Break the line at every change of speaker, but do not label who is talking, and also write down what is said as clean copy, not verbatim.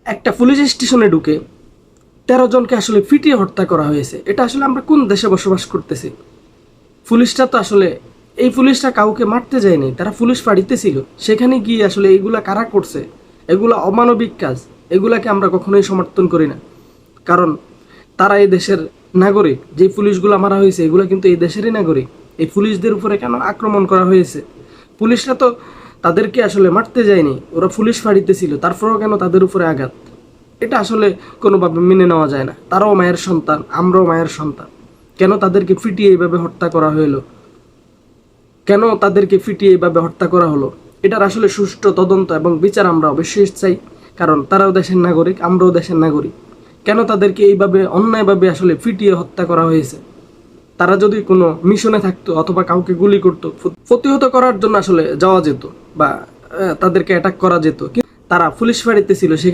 একটা পুলিশ স্টেশনে ঢুকে 13 জনকে আসলে পিটিয়ে হত্যা করা হয়েছে। এটা আসলে আমরা কোন দেশে বসবাস করতেছি? পুলিশটা তো আসলে, এই পুলিশটা কাউকে মারতে যায়নি, তারা পুলিশ ফাঁড়িতে ছিল। সেখানে গিয়ে আসলে এগুলা কারা করছে? এগুলা অমানবিক কাজ, এগুলাকে আমরা কখনোই সমর্থন করি না। কারণ তারা এই দেশের নাগরিক। যে পুলিশগুলো মারা হয়েছে এগুলো কিন্তু এই দেশেরই নাগরিক। এই পুলিশদের উপরে কেন আক্রমণ করা হয়েছে? পুলিশরা তো তাদেরকে আসলে মারতে যায়নি, ওরা পুলিশ ফাঁড়িতে ছিল, তারপরেও কেন তাদের উপরে আঘাত? এটা আসলে কোনোভাবে মেনে নেওয়া যায় না। তারাও মায়ের সন্তান, আমরাও মায়ের সন্তান। কেন তাদেরকে পিটিয়ে এইভাবে হত্যা করা হলো? কেন তাদেরকে পিটিয়ে এইভাবে হত্যা করা হলো? এটার আসলে সুষ্ঠু তদন্ত এবং বিচার আমরা অবশ্যই চাই। কারণ তারাও দেশের নাগরিক, আমরাও দেশের নাগরিক। কেন তাদেরকে এইভাবে অন্যায়ভাবে আসলে পিটিয়ে হত্যা করা হয়েছে? তারা যদি কোনো মিশনে থাকতো অথবা কাউকে গুলি করতো, প্রতিহত করার জন্য আসলে যাওয়া যেত বা তাদেরকে অ্যাটাক করা যেত। কিন্তু তারা পুলিশ ফাঁড়িতে ছিল।